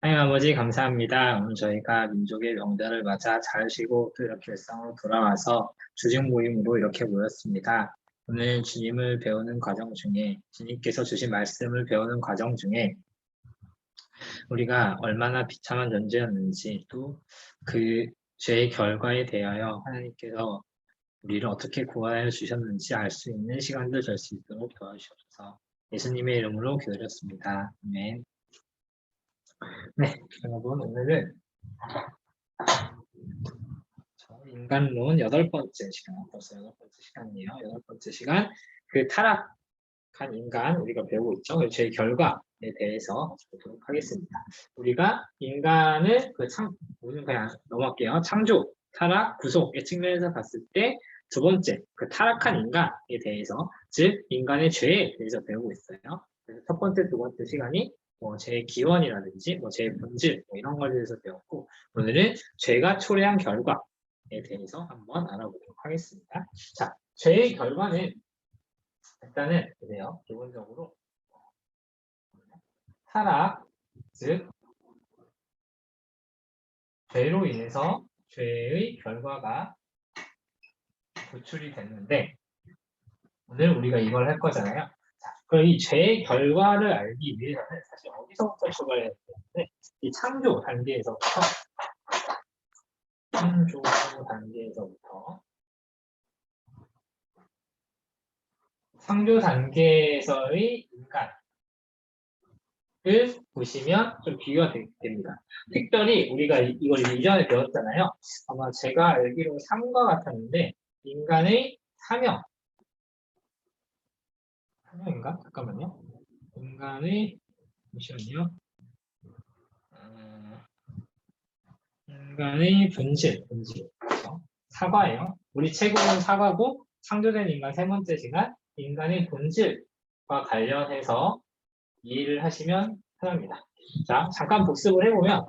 하나님 아버지 감사합니다. 오늘 저희가 민족의 명절을 맞아 잘 쉬고 또 이렇게 일상으로 돌아와서 주직 모임으로 이렇게 모였습니다. 오늘 주님을 배우는 과정 중에 주님께서 주신 말씀을 배우는 과정 중에 우리가 얼마나 비참한 존재였는지 또 그 죄의 결과에 대하여 하나님께서 우리를 어떻게 구하여 주셨는지 알 수 있는 시간들 될 수 있도록 도와주셔서 예수님의 이름으로 기도드렸습니다. 아멘. 네, 여러분 오늘은 인간론 8번째 시간, 벌써 8번째 시간이에요. 8번째 시간, 그 타락한 인간 우리가 배우고 있죠. 그 죄의 결과에 대해서 보도록 하겠습니다. 우리가 인간을 오늘 그냥 넘어갈게요. 창조, 타락, 구속의 측면에서 봤을 때 두 번째, 그 타락한 인간에 대해서, 즉 인간의 죄에 대해서 배우고 있어요. 그래서 첫 번째, 두 번째 시간이 죄의 기원이라든지 죄의 본질 이런 것에 대해서 배웠고, 오늘은 죄가 초래한 결과에 대해서 한번 알아보도록 하겠습니다. 자, 죄의 결과는 일단은 그래요. 기본적으로 타락, 즉 죄로 인해서 죄의 결과가 도출이 됐는데 오늘 우리가 이걸 할 거잖아요. 자, 그럼 이 죄의 결과를 알기 위해서는 사실 어디서부터 출발해야 되는데 이 창조 단계에서부터 창조 단계에서의 인간을 보시면 좀 비교가 됩니다. 특별히 우리가 이걸 이전에 배웠잖아요. 아마 제가 알기로 3과 같았는데 인간의 사명인가? 잠깐만요. 잠시만요. 인간의 본질. 그렇죠? 사과예요. 우리 최고는 사과고 창조된 인간 세 번째 시간 인간의 본질과 관련해서 이해를 하시면 편합니다. 자, 잠깐 복습을 해보면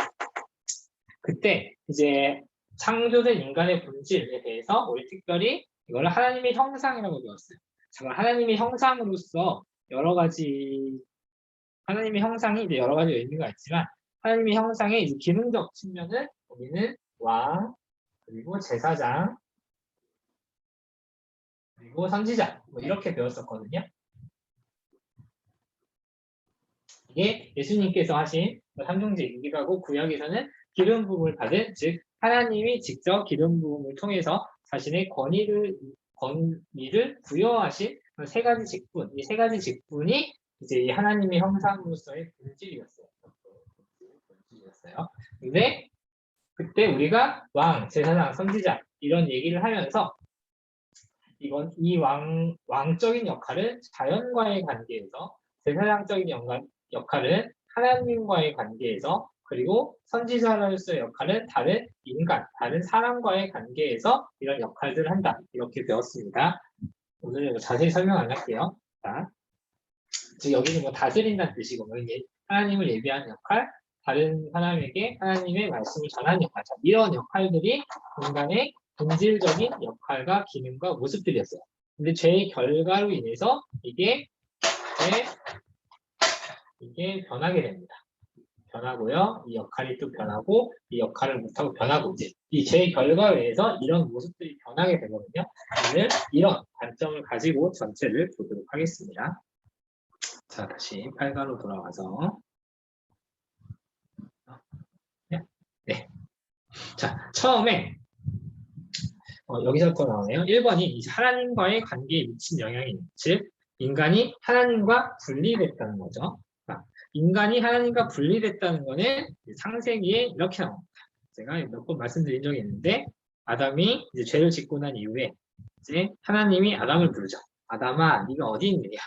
그때 이제 창조된 인간의 본질에 대해서 우리 특별히 이걸 하나님의 형상이라고 배웠어요. 정말 하나님의 형상으로서 여러 가지 하나님의 형상이 이제 여러 가지 의미가 있지만 하나님의 형상의 이제 기능적 측면은 우리는 왕 그리고 제사장 그리고 선지자 이렇게 배웠었거든요. 이게 예수님께서 하신 삼중제 인기가고 구약에서는 기름 부음을 받은 즉 하나님이 직접 기름 부음을 통해서 자신의 권위를 부여하신 세 가지 직분, 이 세 가지 직분이 이제 이 하나님의 형상으로서의 본질이었어요. 근데 그때 우리가 왕, 제사장, 선지자 이런 얘기를 하면서 이 왕적인 역할은 자연과의 관계에서 제사장적인 역할은 하나님과의 관계에서 그리고 선지자로서의 역할은 다른 인간, 다른 사람과의 관계에서 이런 역할들을 한다. 이렇게 배웠습니다. 오늘 자세히 설명 안 할게요. 자, 여기는 다스린다는 뜻이고 하나님을 예비하는 역할, 다른 사람에게 하나님의 말씀을 전하는 역할. 자, 이런 역할들이 인간의 본질적인 역할과 기능과 모습들이었어요. 근데 죄의 결과로 인해서 이게 변하게 됩니다. 변하고요. 이 역할이 또 변하고 이 역할을 못하고 변하고 이제 이 죄의 결과로 인해서 이런 모습들이 변하게 되거든요. 오늘 이런 관점을 가지고 전체를 보도록 하겠습니다. 자, 다시 8가로 돌아와서 네. 자, 처음에 여기서부터 나오네요. 1번이 이제 하나님과의 관계에 미친 영향이 즉 인간이 하나님과 분리됐다는 거죠. 인간이 하나님과 분리됐다는 거는 창세기에 이렇게 나옵니다. 제가 몇 번 말씀드린 적이 있는데 아담이 이제 죄를 짓고 난 이후에 이제 하나님이 아담을 부르죠. 아담아, 네가 어디 있느냐?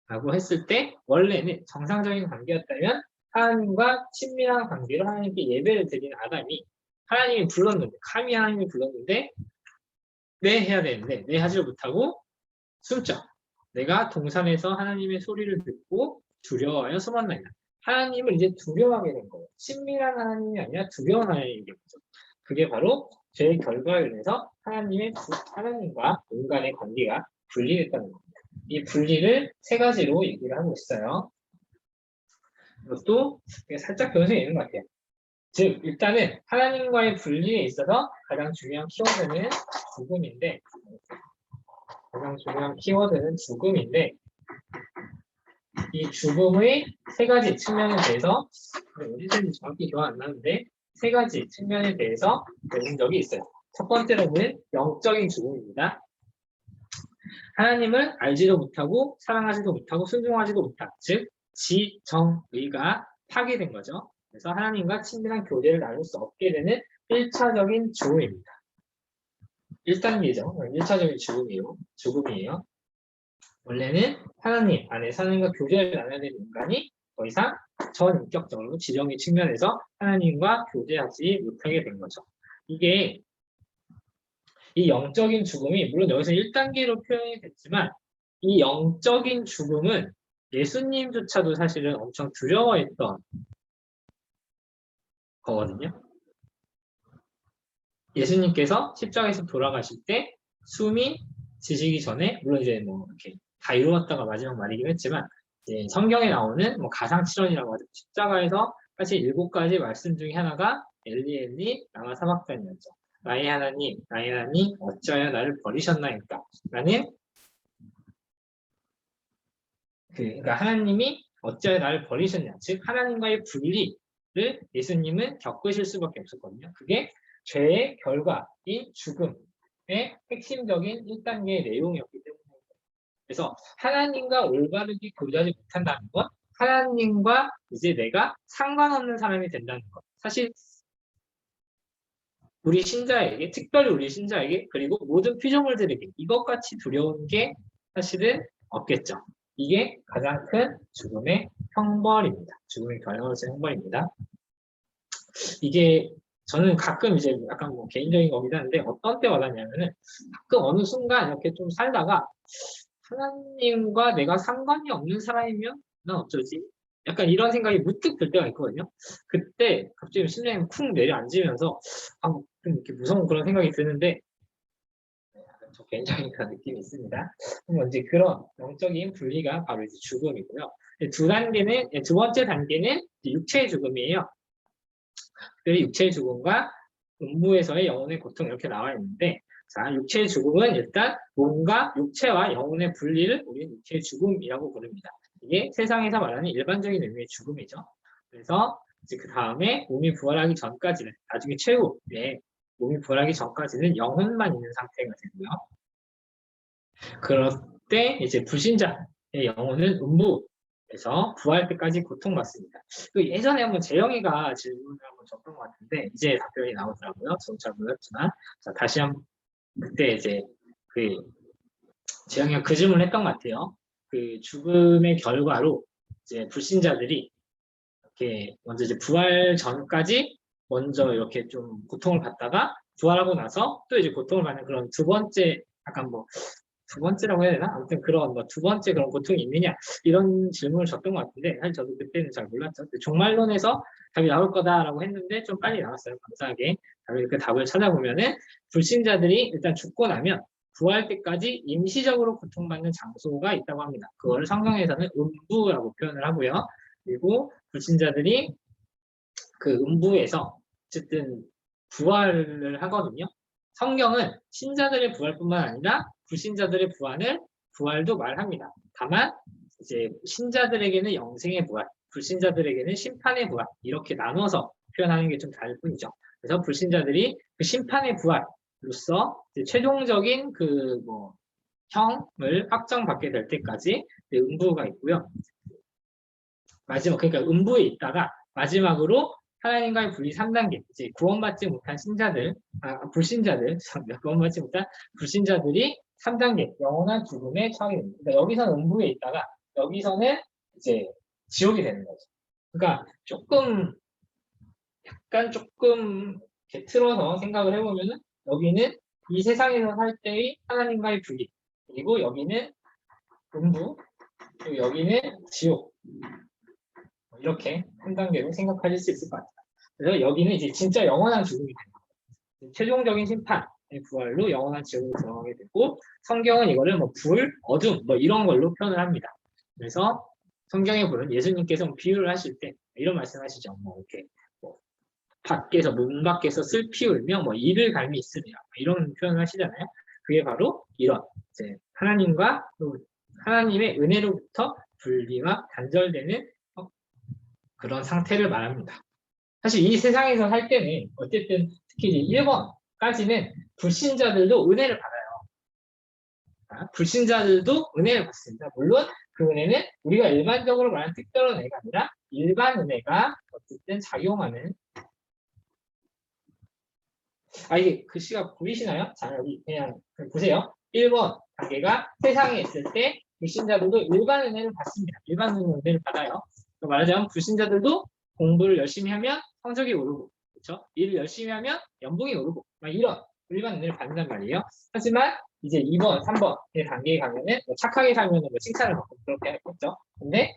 라고 했을 때 원래는 정상적인 관계였다면 하나님과 친밀한 관계로 하나님께 예배를 드린 아담이 하나님이 불렀는데 감히 하나님이 불렀는데 네 해야 되는데 네 하지를 못하고 숨죠. 내가 동산에서 하나님의 소리를 듣고 두려워하여 숨었나이다. 하나님을 이제 두려워하게 된 거예요. 친밀한 하나님이 아니라 두려운 하나님인 거죠. 그게 바로 죄의 결과로 인해서 하나님과 인간의 관계가 분리됐다는 겁니다. 이 분리를 세 가지로 얘기를 하고 있어요. 이것도 살짝 변수가 있는 것 같아요. 즉 일단은 하나님과의 분리에 있어서 가장 중요한 키워드는 죽음인데 이 죽음의 세 가지 측면에 대해서 어디서인지 정확히 기억 안 나는데 세 가지 측면에 대해서 배운 적이 있어요. 첫 번째로는 영적인 죽음입니다. 하나님을 알지도 못하고 사랑하지도 못하고 순종하지도 못한 즉 지정의가 파괴된 거죠. 그래서 하나님과 친밀한 교제를 나눌 수 없게 되는 1차적인 죽음입니다. 1단계죠. 1차적인 죽음이에요. 원래는 하나님 안에서 하나님과 교제를 나눠야 되는 인간이 더 이상 전인격적으로 지정의 측면에서 하나님과 교제하지 못하게 된 거죠. 이게 이 영적인 죽음이 물론 여기서 1단계로 표현이 됐지만 이 영적인 죽음은 예수님조차도 사실은 엄청 두려워했던 거거든요. 예수님께서 십자가에서 돌아가실 때 숨이 지시기 전에 물론 이제 뭐 이렇게 다 이루었다가 마지막 말이긴 했지만 이제 성경에 나오는 뭐 가상칠언이라고 하죠. 십자가에서 사실 7가지 말씀 중에 하나가 엘리 엘리 라마 사박단이었죠. 나의 하나님 어찌하여 나를 버리셨나이까 라는 그러니까 하나님이 어찌하여 나를 버리셨냐 즉 하나님과의 분리를 예수님은 겪으실 수밖에 없었거든요. 그게 죄의 결과인 죽음의 핵심적인 1단계의 내용이었기 때문에 그래서 하나님과 올바르게 교제하지 못한다는 건 하나님과 이제 내가 상관없는 사람이 된다는 것. 사실 우리 신자에게 특별히 우리 신자에게 그리고 모든 피조물들에게 이것같이 두려운 게 사실은 없겠죠. 이게 가장 큰 죽음의 형벌입니다. 죽음의 결과로서의 형벌입니다. 이게 저는 가끔 이제 약간 뭐 개인적인 거긴 한데 어떤 때 와닿냐면은 가끔 어느 순간 이렇게 좀 살다가 하나님과 내가 상관이 없는 사람이면 난 어쩌지? 약간 이런 생각이 문득 들 때가 있거든요. 그때 갑자기 심장이 쿵 내려앉으면서 좀 이렇게 무서운 그런 생각이 드는데 저 개인적인 그런 느낌이 있습니다. 그럼 이제 그런 영적인 분리가 바로 이제 죽음이고요. 두 번째 단계는 육체의 죽음이에요. 특별히 육체의 죽음과 음부에서의 영혼의 고통 이렇게 나와 있는데 자, 육체의 죽음은 일단 몸과 육체와 영혼의 분리를 우리는 육체의 죽음이라고 부릅니다. 이게 세상에서 말하는 일반적인 의미의 죽음이죠. 그래서 이제 그 다음에 몸이 부활하기 전까지는 나중에 최후에 몸이 부활하기 전까지는 영혼만 있는 상태가 되고요. 그럴 때 이제 불신자의 영혼은 음부에서 부활 때까지 고통받습니다. 그 예전에 한번 재영이가 질문을 한번 줬던 것 같은데 이제 답변이 나오더라고요. 저는 잘 몰랐지만 자, 다시 한번 그때 이제 그 재영이가 그 질문을 했던 것 같아요. 그 죽음의 결과로 이제 불신자들이 이렇게 먼저 이제 부활 전까지 먼저 이렇게 좀 고통을 받다가 부활하고 나서 또 이제 고통을 받는 그런 두 번째 약간 뭐 두 번째라고 해야 되나? 아무튼 그런 뭐 두 번째 그런 고통이 있느냐 이런 질문을 줬던 것 같은데 사실 저도 그때는 잘 몰랐죠. 종말론에서 답이 나올 거다라고 했는데 좀 빨리 나왔어요. 감사하게 그 답을 찾아보면은 불신자들이 일단 죽고 나면 부활 때까지 임시적으로 고통받는 장소가 있다고 합니다. 그걸 성경에서는 음부라고 표현을 하고요. 그리고 불신자들이 그 음부에서 어쨌든 부활을 하거든요. 성경은 신자들의 부활뿐만 아니라 불신자들의 부활도 말합니다. 다만 이제 신자들에게는 영생의 부활, 불신자들에게는 심판의 부활 이렇게 나눠서 표현하는 게 좀 다를 뿐이죠. 그래서 불신자들이 그 심판의 부활로서 최종적인 그 뭐 형을 확정받게 될 때까지 음부가 있고요. 마지막 그러니까 음부에 있다가 마지막으로 하나님과의 분리 3단계 이제 구원받지 못한 불신자들 구원받지 못한 불신자들이 3단계 영원한 죽음에 처하게 됩니다. 그러니까 여기서는 음부에 있다가 여기서는 이제 지옥이 되는 거죠. 그러니까 약간 조금 이렇게 틀어서 생각을 해보면은 여기는 이 세상에서 살 때의 하나님과의 분리 그리고 여기는 음부 그리고 여기는 지옥 이렇게 한 단계로 생각하실 수 있을 것 같아요. 그래서 여기는 이제 진짜 영원한 죽음이 됩니다. 최종적인 심판의 부활로 영원한 지옥으로 들어가게 되고 성경은 이거를 뭐 불, 어둠 뭐 이런 걸로 표현을 합니다. 그래서 성경에 보면 예수님께서 비유를 하실 때 이런 말씀하시죠. 뭐 이렇게 뭐 밖에서 문 밖에서 슬피 울며 뭐 이를 갈미 있으리라 이런 표현을 하시잖아요. 그게 바로 이런 이제 하나님과 또 하나님의 은혜로부터 분리와 단절되는 그런 상태를 말합니다. 사실 이 세상에서 살 때는 어쨌든 특히 이제 1번까지는 불신자들도 은혜를 받아요. 불신자들도 은혜를 받습니다. 물론 그 은혜는 우리가 일반적으로 말하는 특별한 은혜가 아니라 일반 은혜가 어쨌든 작용하는 이게 글씨가 보이시나요? 자, 여기 그냥 보세요. 1번 단계가 세상에 있을 때 불신자들도 일반 은혜를 받습니다. 일반 은혜를 받아요. 말하자면 불신자들도 공부를 열심히 하면 성적이 오르고, 그렇죠? 일을 열심히 하면 연봉이 오르고, 막 이런 일반 은혜를 받는단 말이에요. 하지만 이제 2번, 3번의 단계에 가면은 뭐 착하게 살면 뭐 칭찬을 받고 그렇게 하겠죠. 근데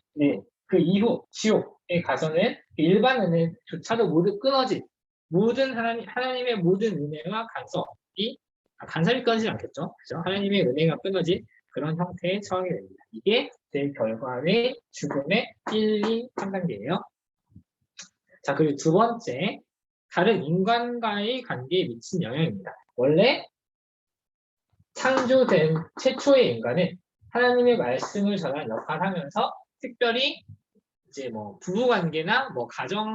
그 이후 지옥에 가서는 일반 은혜조차도 모두 끊어진 모든 하나님의 모든 은혜와 간섭이 끊어지지 않겠죠. 그죠? 하나님의 은혜가 끊어진 그런 형태에 처하게 됩니다. 이게 제 결과의 죽음의 1, 2, 3단계예요. 자, 그리고 두 번째, 다른 인간과의 관계에 미친 영향입니다. 원래 창조된 최초의 인간은 하나님의 말씀을 전하는 역할을 하면서 특별히 이제 뭐 부부 관계나 뭐 가정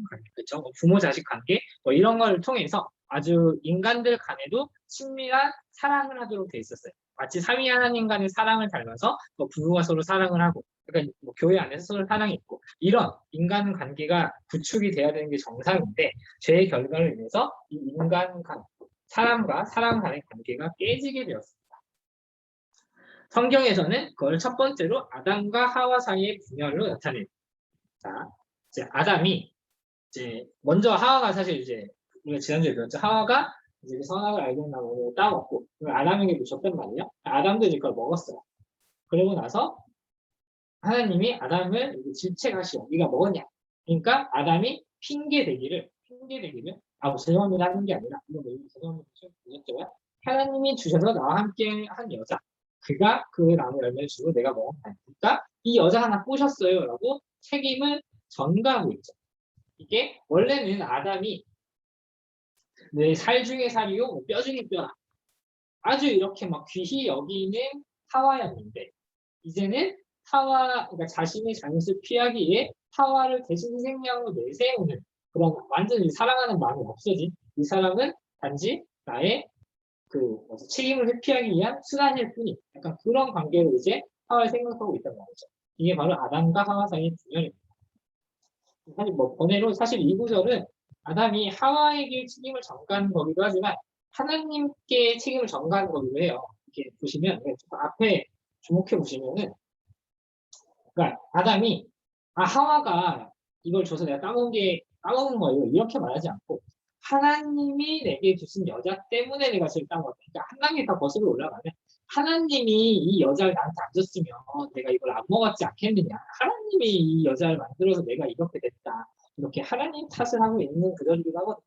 관계, 그렇죠? 뭐 부모 자식 관계 뭐 이런 걸 통해서 아주 인간들 간에도 친밀한 사랑을 하도록 돼 있었어요. 마치 삼위 하나님 간의 사랑을 닮아서 뭐 부부가 서로 사랑을 하고, 그러니까 뭐 교회 안에서 서로 사랑이 있고 이런 인간 관계가 구축이 돼야 되는 게 정상인데 죄의 결과로 인해서 이 인간 간 사람과 사람 간의 관계가 깨지게 되었습니다. 성경에서는 그걸 첫 번째로 아담과 하와 사이의 분열로 나타냅니다. 자, 이제 아담이 이제 먼저 하와가 사실 이제 우리가 지난주에 배웠죠. 하와가 이제 선악을 알게 된 나무를 따먹고 아담에게 줬단 말이에요. 아담도 이제 그걸 먹었어요. 그러고 나서 하나님이 아담을 질책하시오. 네가 먹었냐? 그러니까 아담이 핑계 대기를 죄송합니다 하는 게 아니라 이거 뭐 죄송합니다 보셨죠? 하나님이 주셔서 나와 함께 한 여자 그가 그 나무 열매를 주고 내가 먹었다. 그러니까 이 여자 하나 꼬셨어요라고 책임을 전가하고 있죠. 이게 원래는 아담이 내 살 중에 살이요, 뭐 뼈 중에 뼈라. 아주 이렇게 막 귀히 여기는 하와였는데 이제는 그러니까 자신의 잘못을 피하기 위해 하와를 대신 생명으로 내세우는 그런 완전히 사랑하는 마음이 없어진 이 사람은 단지 나의 책임을 회피하기 위한 수단일 뿐이 약간 그런 관계로 이제 하와를 생각하고 있단 말이죠. 이게 바로 아담과 하와 사이의 분열입니다. 사실 뭐 번외로 사실 이 구절은 아담이 하와에게 책임을 전가하는 거기도 하지만 하나님께 책임을 전가하는 거기도 해요. 이렇게 보시면 앞에 주목해 보시면은 그러니까 아담이 하와가 이걸 줘서 내가 따먹은 거예요. 이렇게 말하지 않고 하나님이 내게 주신 여자 때문에 내가 지금 따먹었다. 그러니까 한 단계 더 거슬러 올라가면 하나님이 이 여자를 나한테 안 줬으면 내가 이걸 안 먹었지 않겠느냐. 하나님이 이 여자를 만들어서 내가 이렇게 됐다. 이렇게 하나님 탓을 하고 있는 구절이기도 하거든요.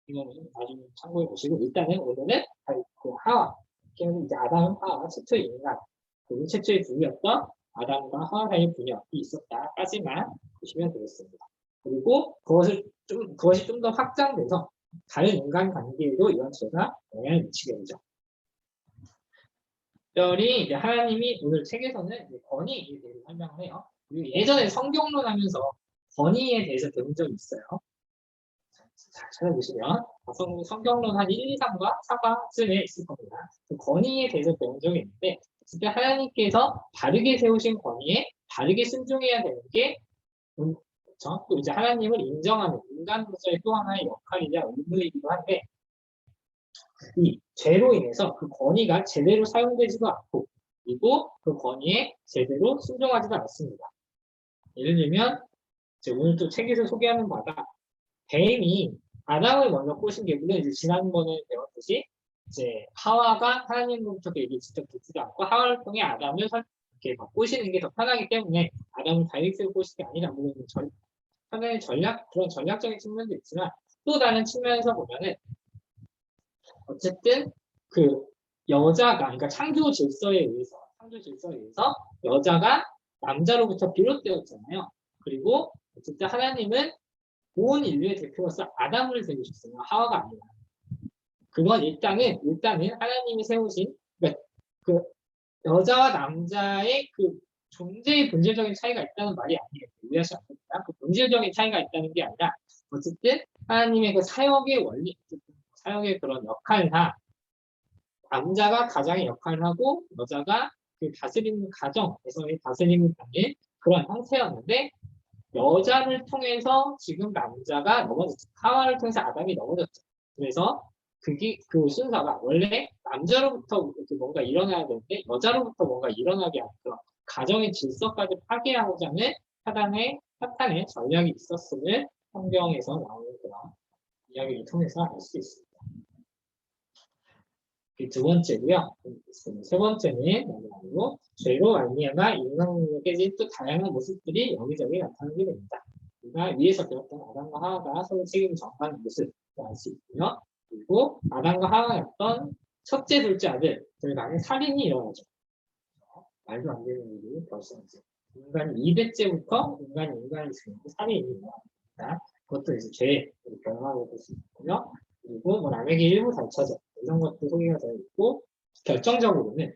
이거는 나중에 참고해 보시고 일단은 오늘은 그 하와, 이제 아담, 하와, 최초의 인간, 그리고 최초의 분이었던 아담과 하와 사이의 분열이 있었다까지만 보시면 되겠습니다. 그리고 그것이 좀 더 확장돼서 다른 인간 관계에도 이런 죄가 영향을 미치게 되죠. 특별히 이제 하나님이 오늘 책에서는 권위에 대해서 설명을 해요. 그리고 예전에 성경론 하면서 권위에 대해서 배운 적이 있어요. 자, 찾아보시면 성경론 한 1, 2, 3과 4과쯤에 있을 겁니다. 그 권위에 대해서 배운 적이 있는데 진짜 하나님께서 바르게 세우신 권위에 바르게 순종해야 되는 게 그렇죠? 또 이제 하나님을 인정하는 인간으로서의 또 하나의 역할이자 의무이기도 한데 이 죄로 인해서 그 권위가 제대로 사용되지도 않고 그리고 그 권위에 제대로 순종하지도 않습니다. 예를 들면 이제 오늘 또 책에서 소개하는 바가 뱀이 아담을 먼저 꼬신 게 물론 이제 지난번에 배웠듯이 이제 하와가 하나님으로부터 얘기 직접 듣지도 않고 하와를 통해 아담을 이렇게 꼬시는 게 더 편하기 때문에 아담을 다이렉트로 꼬신 게 아니라 물론 하나의 그런 전략적인 측면도 있지만 또 다른 측면에서 보면은 어쨌든 그 여자가 그러니까 창조 질서에 의해서 여자가 남자로부터 비롯되었잖아요. 그리고 어쨌든 하나님은 온 인류의 대표로서 아담을 세우셨어요. 하와가 아니라. 그건 일단은 하나님이 세우신 그러니까 그 여자와 남자의 그 존재의 본질적인 차이가 있다는 말이 아니에요. 이해하시면 안 됩니다. 그 본질적인 차이가 있다는 게 아니라 어쨌든 하나님의 그 사역의 원리, 사역의 그런 역할상 남자가 가장의 역할을 하고 여자가 그 다스리는 가정에서의 다스림을 받는 그런 형태였는데 여자를 통해서 지금 남자가 넘어졌죠. 하와를 통해서 아담이 넘어졌죠. 그래서 그게 그 순서가 원래 남자로부터 이렇게 뭔가 일어나야 되는데 여자로부터 뭔가 일어나게 하는 그런 가정의 질서까지 파괴하고자 하는 사탄의 전략이 있었음을 성경에서 나오는 그런 이야기를 통해서 알 수 있습니다. 두 번째고요. 세 번째는 마지막으로 죄로 말미암아 인간관계가 깨진 또 다양한 모습들이 여기저기 나타나게 됩니다. 우리가 위에서 배웠던 아담과 하와가 서로 책임을 정하는 모습을 알 수 있고요. 그리고 아담과 하와였던 첫째, 둘째 아들들 간에 살인이 일어나죠. 말도 안 되는 일이 벌써지. 인간이 2대째부터 인간이 죽고 살인이 일어납니다. 그것도 이제 죄의 변화로 볼 수 있고요. 그리고 뭐 남에게 일부 달처죠. 이런 것도 소개가 되어 있고 결정적으로는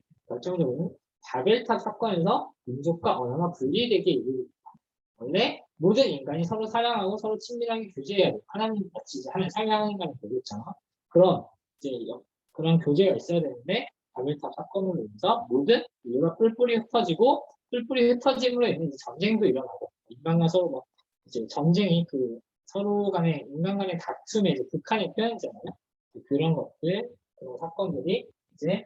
바벨탑 사건에서 민족과 언어가 분리되게 이르릅니다. 원래 모든 인간이 서로 사랑하고 서로 친밀하게 교제해야 돼요. 하나님 같이 이제 하나님 사랑하는 인간이 되겠죠. 그런 교제가 있어야 되는데 바벨탑 사건으로 인해서 모든 인류가 뿔뿔이 흩어짐으로 인해 전쟁도 일어나고 인간과 서로 막 이제 전쟁이 그 서로 간의 인간 간의 다툼에 이제 극한에 표현되잖아요. 그런 것들, 그런 사건들이 이제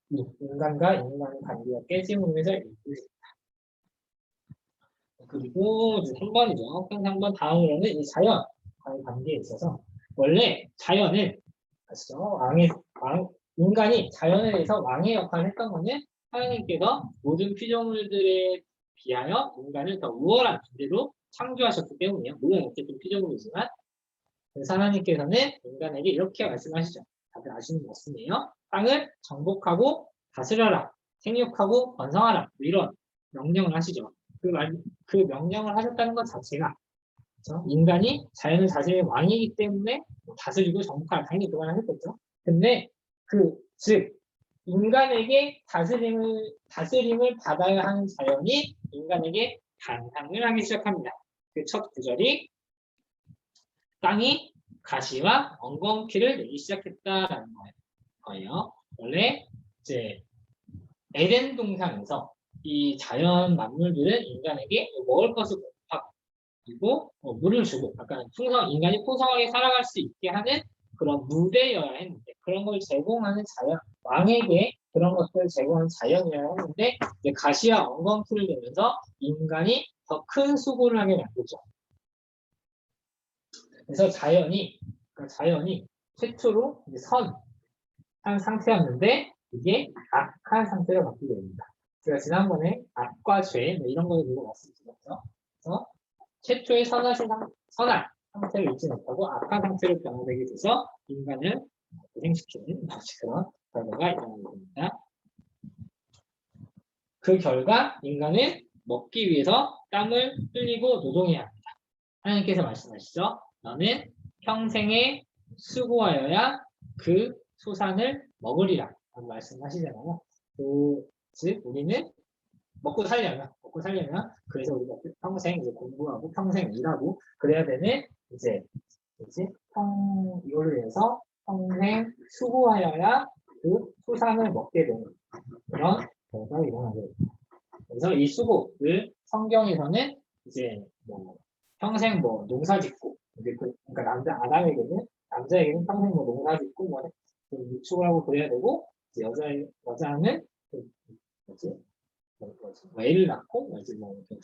인간과 인간의 관계가 깨짐으로 해서 일어납니다. 그리고 이제 3번이죠. 3번 다음으로는 이 자연과의 관계에 있어서 원래 자연은 아시죠? 인간이 자연에 대해서 왕의 역할을 했던 거는 하나님께서 모든 피조물들에 비하여 인간을 더 우월한 존재로 창조하셨기 때문이에요. 물론 어쨌든 피조물이지만 그래서 하나님께서는 인간에게 이렇게 말씀하시죠. 다들 아시는 말씀이에요. 땅을 정복하고 다스려라. 생육하고 번성하라. 뭐 이런 명령을 하시죠. 그 명령을 하셨다는 것 자체가 그렇죠? 인간이 자연을 다스리는 왕이기 때문에 다스리고 정복하라. 당연히 그걸 하셨겠죠. 근데 즉 인간에게 다스림을 받아야 하는 자연이 인간에게 반항을 하기 시작합니다. 그 첫 구절이 땅이 가시와 엉겅퀴를 내기 시작했다라는 거예요. 원래 이제 에덴 동산에서 이 자연 만물들은 인간에게 먹을 것을 공급하고 그리고 물을 주고 약간 인간이 풍성하게 살아갈 수 있게 하는 그런 무대여야 했는데 그런 걸 제공하는 왕에게 그런 것들을 제공하는 자연이어야 했는데 이제 가시와 엉겅퀴를 내면서 인간이 더 큰 수고를 하게 만들죠. 그래서 자연이 최초로 선한 상태였는데 이게 악한 상태로 바뀌게 됩니다. 제가 지난번에 악과 죄 이런 거에 대해서 말씀드렸죠. 그래서 최초의 선한 상태를 잃지 못하고 악한 상태로 변화되게 돼서 인간을 고생시키는 그런 결과가 일어나게 됩니다. 그 결과 인간은 먹기 위해서 땀을 흘리고 노동해야 합니다. 하나님께서 말씀하시죠. 너는 평생에 수고하여야 그 소산을 먹으리라 라고 말씀하시잖아요. 즉 우리는 먹고 살려면 그래서 우리가 평생 이제 공부하고 평생 일하고 그래야 되는 이제 이걸로 인해서 평생 수고하여야 그 소산을 먹게 되는 그런 결과가 일어나게 됩니다. 그래서 이 수고를 성경에서는 이제 평생 농사짓고 그러니까 남자에게는 평생 농사짓고 유축을 하고 그래야 되고 여자는 애를 낳고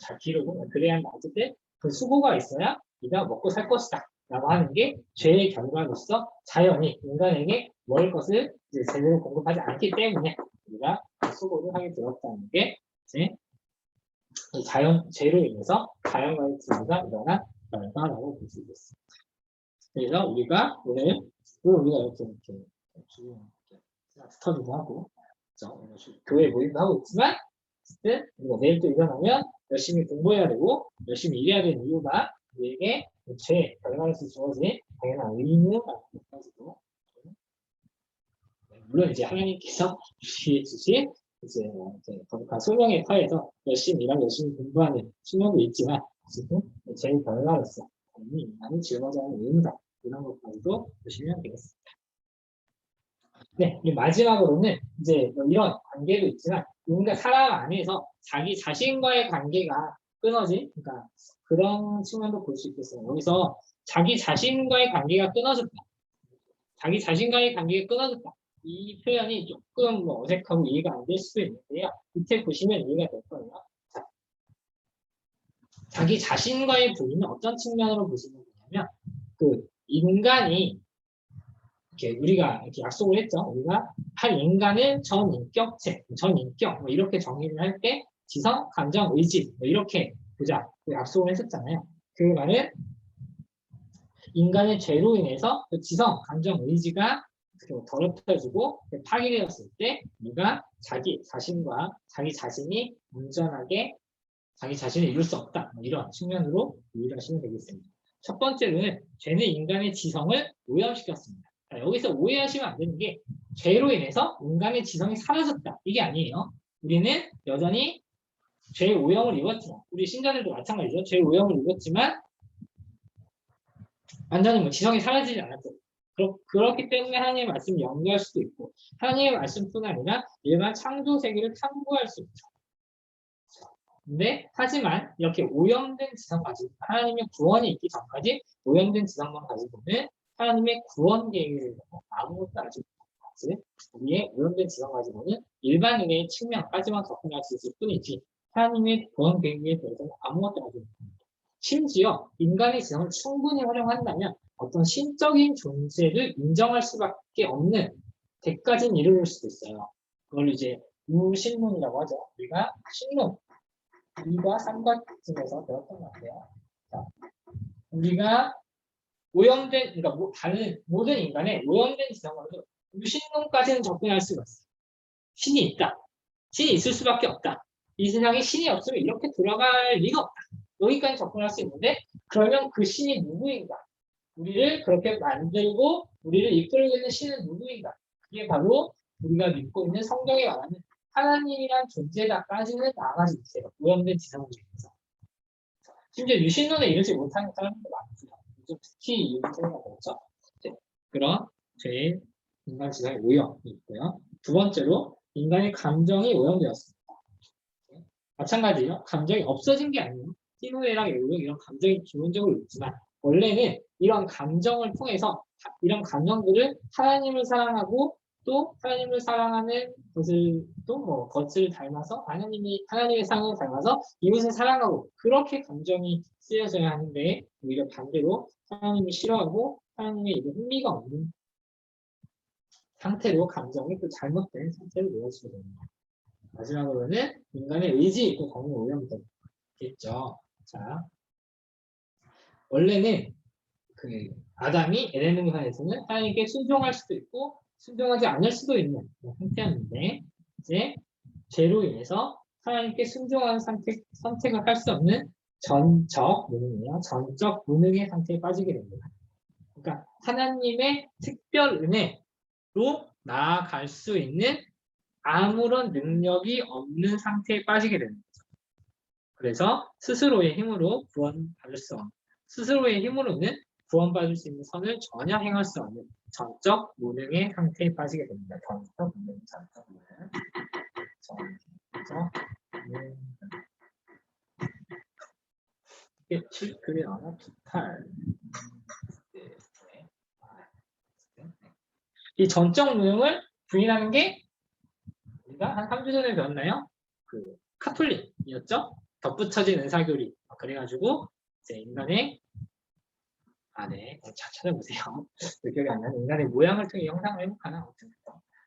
잘 기르고 그래야 하는데 어쨌든 그 수고가 있어야 네가 먹고 살 것이다 라고 하는 게 죄의 결과로서 자연이 인간에게 먹을 것을 이제 제대로 공급하지 않기 때문에 우리가 수고를 하게 되었다는 게 이제 죄로 인해서 자연과의 분리가 일어난 결과라고 볼 수 있겠습니다. 그래서 우리가 오늘 이렇게 스터디도 하고 교회 모임도 하고 있지만 어쨌든 우리가 내일 또 일어나면 열심히 공부해야 되고 열심히 일해야 되는 이유가 우리에게 죄 결과로서 주어진 당연한 의무가 있다지도 물론 이제 하나님께서 우리에게 주신 이제 거룩한 소명에 더해서 열심히 일하고 열심히 공부하는 수명도 있지만 지금 제 결과로서 인간이 짊어져야 하는 의무다 이런 것까지도 보시면 되겠습니다. 네, 마지막으로는 이제 뭐 이런 관계도 있지만 뭔가 사람 안에서 자기 자신과의 관계가 끊어진 그러니까 그런 측면도 볼 수 있겠어요. 여기서 자기 자신과의 관계가 끊어졌다. 자기 자신과의 관계가 끊어졌다. 이 표현이 조금 뭐 어색하고 이해가 안 될 수도 있는데요. 밑에 보시면 이해가 될 거예요. 자, 자기 자신과의 분리는 어떤 측면으로 보시면 되냐면 그 인간이 이렇게 우리가 이렇게 약속을 했죠. 우리가 한 인간을 전인격체, 전인격 뭐 이렇게 정의를 할 때 지성, 감정, 의지 뭐 이렇게 보자 약속을 했었잖아요. 그 말은 인간의 죄로 인해서 그 지성, 감정, 의지가 더럽혀지고 파괴되었을 때 우리가 자기 자신과 자기 자신이 온전하게 자기 자신을 이룰 수 없다. 뭐 이런 측면으로 이해하시면 되겠습니다. 첫 번째로는 죄는 인간의 지성을 오염시켰습니다. 자, 여기서 오해하시면 안 되는 게 죄로 인해서 인간의 지성이 사라졌다. 이게 아니에요. 우리는 여전히 죄의 오염을 입었지만 우리 신자들도 마찬가지죠. 죄의 오염을 입었지만 완전히 뭐 지성이 사라지지 않았죠. 그렇기 때문에 하나님의 말씀을 연구할 수도 있고 하나님의 말씀뿐 아니라 일반 창조 세계를 탐구할 수 있죠. 근데 하지만 이렇게 오염된 지성 가지고 하나님의 구원이 있기 전까지 오염된 지성만 가지고는 하나님의 구원 계획을 아무것도 알지 못하지 우리의 오염된 지성 가지고는 일반인의 측면까지만 접근할 수 있을 뿐이지 하나님의 구원 계획에 대해서는 아무것도 알지 못합니다. 심지어 인간의 지성을 충분히 활용한다면 어떤 신적인 존재를 인정할 수밖에 없는 데까지는 이르를 수도 있어요. 그걸 이제 무신론이라고 하죠. 우리가 신론 2과 3과쯤에서 배웠던 것 같아요. 자, 우리가 오염된, 그러니까 다른 모든 인간의 오염된 지성으로도 무신론까지는 접근할 수가 있어요. 신이 있다. 신이 있을 수밖에 없다. 이 세상에 신이 없으면 이렇게 돌아갈 리가 없다. 여기까지 접근할 수 있는데 그러면 그 신이 누구인가? 우리를 그렇게 만들고 우리를 이끌고 있는 신은 누구인가? 그게 바로 우리가 믿고 있는 성경에 말하는 하나님이란 존재다까지는 나아가지 못해요. 오염된 지성을 위해서. 심지어 유신론에 이르지 못하는 사람도 많고요. 요즘 특히 유신론가 그렇죠. 그런 죄의 인간 지성의 오염이 있고요. 두 번째로 인간의 감정이 오염되었습니다. 마찬가지로 감정이 없어진 게 아니에요. 희노애락, 애욕 이런 감정이 기본적으로 있지만 원래는 이런 감정을 통해서 이런 감정들을 하나님을 사랑하고 또 하나님을 사랑하는 것을 또 뭐 겉을 닮아서 하나님의 상을 닮아서 이웃을 사랑하고 그렇게 감정이 쓰여져야 하는데 오히려 반대로 하나님을 싫어하고 하나님의 입에 흥미가 없는 상태로 감정이 또 잘못된 상태로 놓여지게 됩니다. 마지막으로는 인간의 의지도 당연히 오염되겠죠. 자, 원래는 그 아담이 에덴 동산에서는 하나님께 순종할 수도 있고 순종하지 않을 수도 있는 상태였는데 이제 죄로 인해서 하나님께 순종하는 선택을 할 수 없는 전적 무능이에요. 전적 무능의 상태에 빠지게 됩니다. 그러니까 하나님의 특별 은혜로 나아갈 수 있는 아무런 능력이 없는 상태에 빠지게 되는 거죠. 그래서 스스로의 힘으로 구원받을 수 없는 스스로의 힘으로는 구원받을 수 있는 선을 전혀 행할 수 없는 전적 무능의 상태에 빠지게 됩니다. 전적 무능, 전적 무능, 전적 무능. 이게 7글이 나오나? 8. 이 전적 무능을 부인하는 게 우리가 한 3주 전에 배웠나요? 그 카톨릭이었죠? 덧붙여진 은사교리. 그래가지고 이제 인간의 네, 찾아보세요. 기억이 안 나는 인간의 모양을 통해 형상을 회복하는 아무튼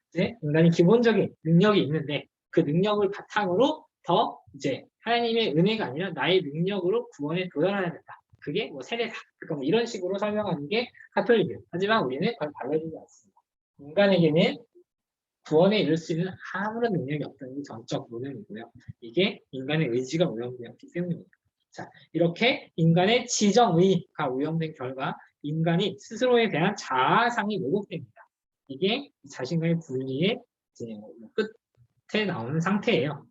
이제 인간이 기본적인 능력이 있는데 그 능력을 바탕으로 더 이제 하나님의 은혜가 아니라 나의 능력으로 구원에 도전해야 된다. 그게 뭐 세례다. 그러니까 뭐 이런 식으로 설명하는 게 카톨릭이에요. 하지만 우리는 그걸 받아주지 않습니다. 인간에게는 구원에 이를 수 있는 아무런 능력이 없다는 게 전적 모순이고요. 이게 인간의 의지가 오염되었기 때문입니다. 자, 이렇게 인간의 지정의가 오염된 결과 인간이 스스로에 대한 자아상이 왜곡됩니다. 이게 자신과의 분리의 이제 끝에 나오는 상태예요.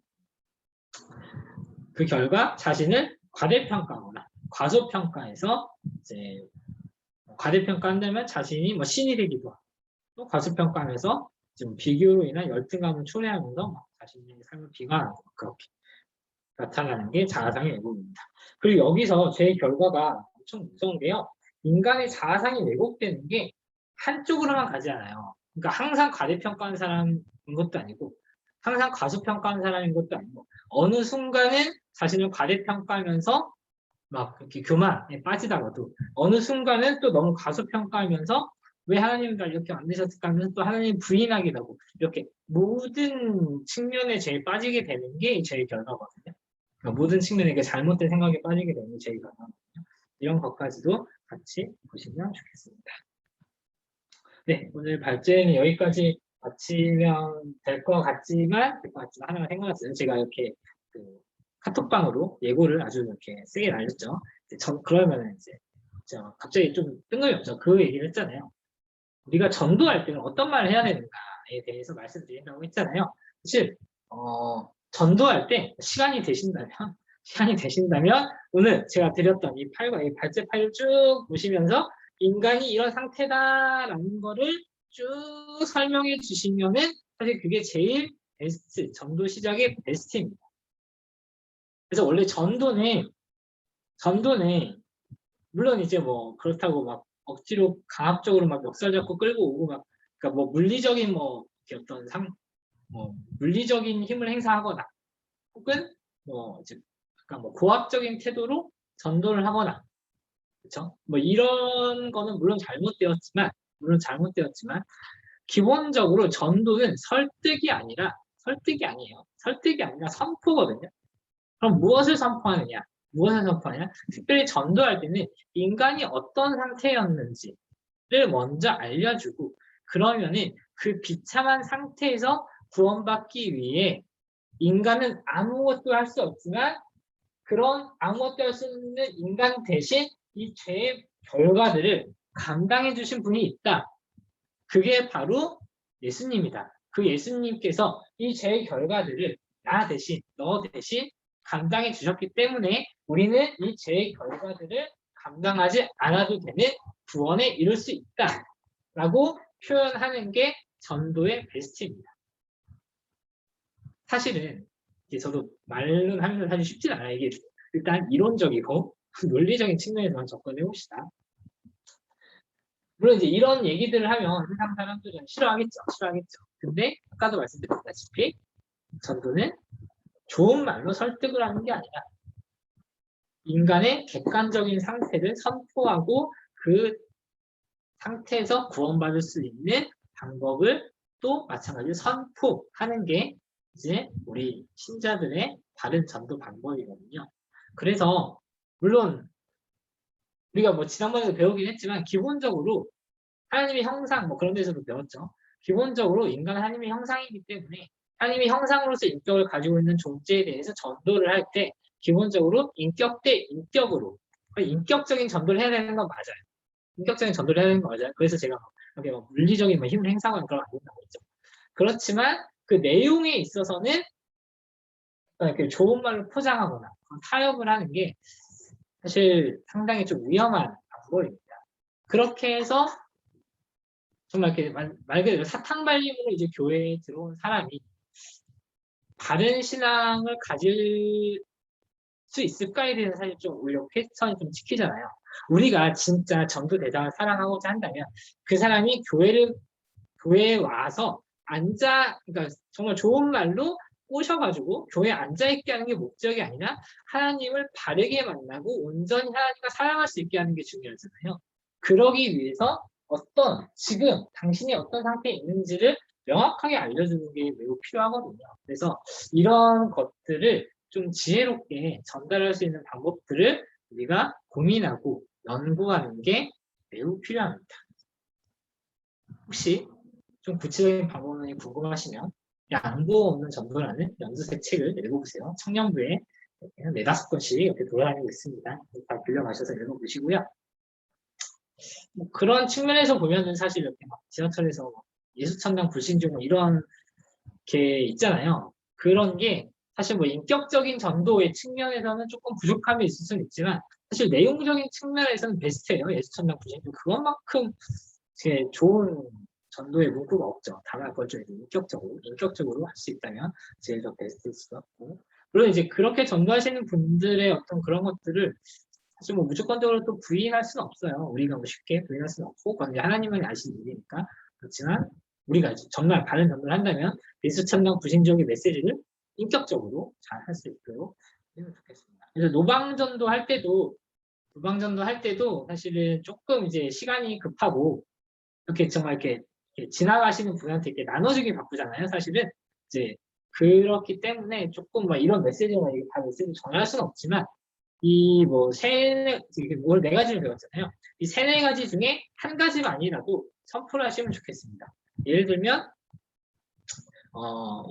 그 결과 자신을 과대평가하거나 과소평가해서 이제 과대평가한다면 자신이 뭐 신이 되기도 하고 또 과소평가하면서 좀 비교로 인한 열등감을 초래하면서 자신의 삶을 비관하고 그렇게 나타나는 게 자아상의 왜곡입니다. 그리고 여기서 제 결과가 엄청 무서운 게요. 인간의 자아상이 왜곡되는 게 한쪽으로만 가지 않아요. 그러니까 항상 과대평가하는 사람인 것도 아니고 항상 과소평가하는 사람인 것도 아니고 어느 순간은 자신을 과대평가하면서 막 이렇게 교만에 빠지다가도 어느 순간은 또 너무 과소평가하면서 왜 하나님과 이렇게 안 되셨을까 하면서 또 하나님 부인하기도 하고 이렇게 모든 측면에 제일 빠지게 되는 게 제일 결과거든요. 그러니까 모든 측면에 잘못된 생각에 빠지게 되는 게 제일 결과거든요. 이런 것까지도 같이 보시면 좋겠습니다. 네, 오늘 발제는 여기까지 마치면 될 것 같지만 하나가 생각났어요. 제가 이렇게 그 카톡방으로 예고를 아주 이렇게 세게 날렸죠. 그러면 이제 갑자기 좀 뜬금없죠. 그 얘기를 했잖아요. 우리가 전도할 때는 어떤 말을 해야 되는가에 대해서 말씀드린다고 했잖아요. 사실 전도할 때 시간이 되신다면 오늘 제가 드렸던 이 팔과 이 발제 파일을 쭉 보시면서 인간이 이런 상태다라는 거를 쭉 설명해 주시면은 사실 그게 제일 베스트, 전도 시작의 베스트입니다. 그래서 원래 전도는 물론 이제 뭐 그렇다고 막 억지로 강압적으로 막 멱살 잡고 끌고 오고 막 그러니까 뭐 물리적인 뭐 어떤 물리적인 힘을 행사하거나 혹은 뭐 이제 약간 뭐 고압적인 태도로 전도를 하거나 그렇죠? 뭐 이런 거는 물론 잘못되었지만 기본적으로 전도는 설득이 아니에요. 설득이 아니라 선포거든요. 그럼 무엇을 선포하느냐? 특별히 전도할 때는 인간이 어떤 상태였는지를 먼저 알려주고 그러면은 그 비참한 상태에서 구원받기 위해 인간은 아무것도 할 수 없지만 그런 아무것도 할 수 없는 인간 대신 이 죄의 결과들을 감당해 주신 분이 있다. 그게 바로 예수님이다. 그 예수님께서 이 죄의 결과들을 나 대신, 너 대신 감당해 주셨기 때문에 우리는 이 죄의 결과들을 감당하지 않아도 되는 구원에 이룰 수 있다. 라고 표현하는 게 전도의 베스트입니다. 사실은 이게 저도 말로 하면 사실 쉽진 않아요. 이게 일단 이론적이고 논리적인 측면에서 접근해 봅시다. 물론 이제 이런 얘기들을 하면 세상 사람들은 싫어하겠죠. 근데 아까도 말씀드렸다시피 전도는 좋은 말로 설득을 하는 게 아니라 인간의 객관적인 상태를 선포하고 그 상태에서 구원받을 수 있는 방법을 또 마찬가지로 선포하는 게 이제 우리 신자들의 다른 전도 방법이거든요. 그래서 물론 우리가 뭐 지난번에도 배우긴 했지만 기본적으로 하나님의 형상 뭐 그런 데서도 배웠죠. 기본적으로 인간은 하나님의 형상이기 때문에 하나님의 형상으로서 인격을 가지고 있는 존재에 대해서 전도를 할 때 기본적으로 인격 대 인격으로 인격적인 전도를 해야 되는 건 맞아요. 인격적인 전도를 해야 되는 건 맞아요. 그래서 제가 이렇게 물리적인 힘을 행사하는 그런 안 된다고 했죠. 그렇지만 그 내용에 있어서는 이렇게 좋은 말로 포장하거나 타협을 하는 게 사실 상당히 좀 위험한 방법입니다. 그렇게 해서 정말 이렇게 말 그대로 사탕발림으로 이제 교회에 들어온 사람이 바른 신앙을 가질 수 있을까에 대해서 사실 좀 오히려 퀘스천이 좀 찍히잖아요. 우리가 진짜 전도 대상을 사랑하고자 한다면 그 사람이 교회에 와서 그러니까 정말 좋은 말로 꼬셔가지고 교회에 앉아있게 하는 게 목적이 아니라 하나님을 바르게 만나고 온전히 하나님과 사랑할 수 있게 하는 게 중요하잖아요. 그러기 위해서 지금 당신이 어떤 상태에 있는지를 명확하게 알려주는 게 매우 필요하거든요. 그래서 이런 것들을 좀 지혜롭게 전달할 수 있는 방법들을 우리가 고민하고 연구하는 게 매우 필요합니다. 혹시 좀 구체적인 방법론이 궁금하시면 양보 없는 전도라는 연두색 책을 읽어보세요. 청년부에 한 4~5권씩 이렇게 돌아다니고 있습니다. 다 빌려가셔서 읽어보시고요. 뭐 그런 측면에서 보면은 사실 이렇게 막 지하철에서 뭐 예수천당 불신종 뭐 이런 게 있잖아요. 그런 게 사실 뭐 인격적인 전도의 측면에서는 조금 부족함이 있을 수는 있지만 사실 내용적인 측면에서는 베스트예요. 예수천당 불신종 그것만큼 제 좋은 전도의 문구가 없죠. 다만 그걸 좀 인격적으로 할 수 있다면 제일 더 베스트일 것 같고. 물론 이제 그렇게 전도하시는 분들의 어떤 그런 것들을 사실 뭐 무조건적으로 또 부인할 수는 없어요. 우리가 뭐 쉽게 부인할 수는 없고, 그건 이제 하나님만이 아시는 일이니까. 그렇지만 우리가 정말 바른 전도를 한다면 예수천당 부신적인 메시지를 인격적으로 잘 할 수 있도록 하면 좋겠습니다. 그래서 노방전도 할 때도 사실은 조금 이제 시간이 급하고 이렇게 정말 이렇게 지나가시는 분한테 이렇게 나눠주기 바쁘잖아요. 사실은 이제 그렇기 때문에 조금 막 이런 메시지나 이게 다 메시지 전할 수는 없지만 이 뭐 오늘 4가지를 배웠잖아요. 이 3~4가지 중에 한 가지만이라도 선포를 하시면 좋겠습니다. 예를 들면 뭐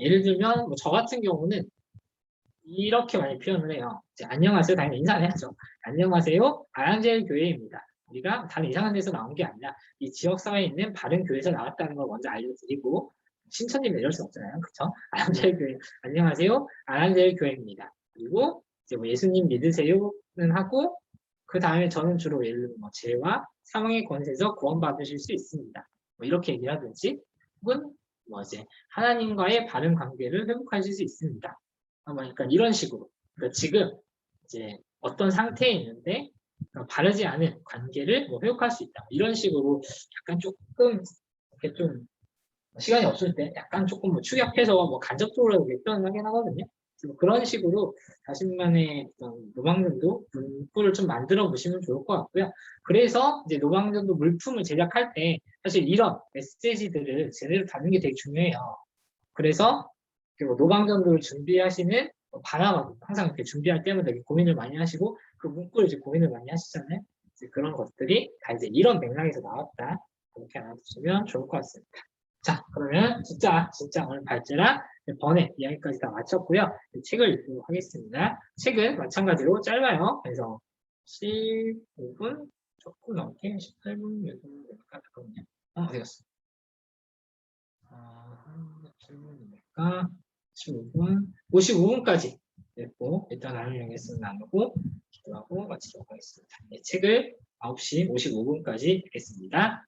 저 같은 경우는 이렇게 많이 표현을 해요. 이제 안녕하세요. 당연히 인사를 해야죠. 안녕하세요. 아란젤 교회입니다. 우리가 다른 이상한 데서 나온 게 아니라 이 지역사회에 있는 바른 교회에서 나왔다는 걸 먼저 알려드리고 신천지는 이럴 수 없잖아요. 그렇죠? 아란젤 교회. 안녕하세요. 아란젤 교회입니다. 그리고 이제 뭐 예수님 믿으세요는 하고 그 다음에 저는 주로 예를 들면 뭐 죄와 사망의 권세에서 구원받으실 수 있습니다. 뭐 이렇게 얘기를 하든지 혹은 뭐 이제 하나님과의 바른 관계를 회복하실 수 있습니다. 그러니까 이런 식으로. 그러니까 지금 이제 어떤 상태에 있는데 바르지 않은 관계를 뭐 회복할 수 있다. 이런 식으로 약간 조금 이렇게 좀 시간이 없을 때 약간 조금 뭐 축약해서 뭐 간접적으로 이렇게 표현하긴 하거든요. 그런 식으로 자신만의 어떤 노방전도 문구를 좀 만들어 보시면 좋을 것 같고요. 그래서 이제 노방전도 물품을 제작할 때 사실 이런 메시지들을 제대로 담는 게 되게 중요해요. 그래서 노방전도를 준비하시는 반항 항상 이렇게 준비할 때마다 고민을 많이 하시고 그 문구를 이제 고민을 많이 하시잖아요. 이제 그런 것들이 다 이제 이런 맥락에서 나왔다. 그렇게 알아두시면 좋을 것 같습니다. 자, 그러면 진짜 오늘 발제랑 번외 이야기까지 다 마쳤고요. 책을 읽도록 하겠습니다. 책은 마찬가지로 짧아요. 그래서 15분 조금 넘게 18분 정도 잠깐만요. 어디 갔어? 7분이니까 15분, 55분까지 읽고 일단 나눌 영예스는 나누고 기도하고 마치도록 하겠습니다. 네, 책을 9시 55분까지 읽겠습니다.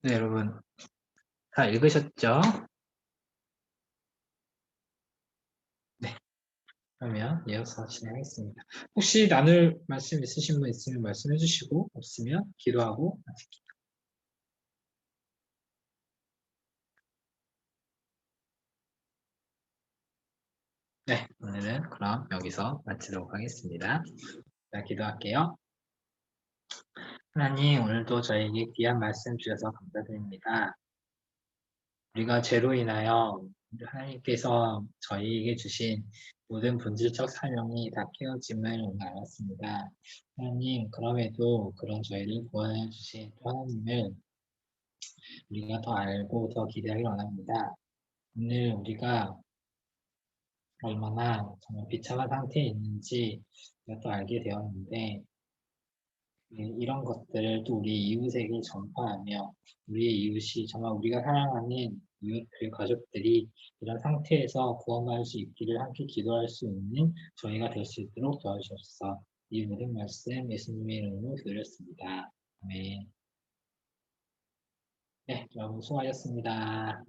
네, 여러분 다 읽으셨죠? 네, 그러면 이어서 진행하겠습니다. 혹시 나눌 말씀 있으신 분 있으면 말씀해 주시고 없으면 기도하고 마칠게요. 네, 오늘은 그럼 여기서 마치도록 하겠습니다. 자, 기도할게요. 하나님, 오늘도 저에게 귀한 말씀 주셔서 감사드립니다. 우리가 죄로 인하여 하나님께서 저희에게 주신 모든 본질적 사명이 다 깨어짐을 오늘 알았습니다. 하나님, 그럼에도 그런 저희를 구원해 주신 또 하나님을 우리가 더 알고 더 기대하기 원합니다. 오늘 우리가 얼마나 정말 비참한 상태에 있는지 우리가 또 알게 되었는데, 이런 것들을 또 우리 이웃에게 전파하며 우리의 이웃이 정말 우리가 사랑하는 이웃 그리고 가족들이 이런 상태에서 구원받을 수 있기를 함께 기도할 수 있는 저희가 될 수 있도록 도와주셔서 이 모든 말씀 예수님의 이름으로 드렸습니다. 아멘. 네, 여러분 수고하셨습니다.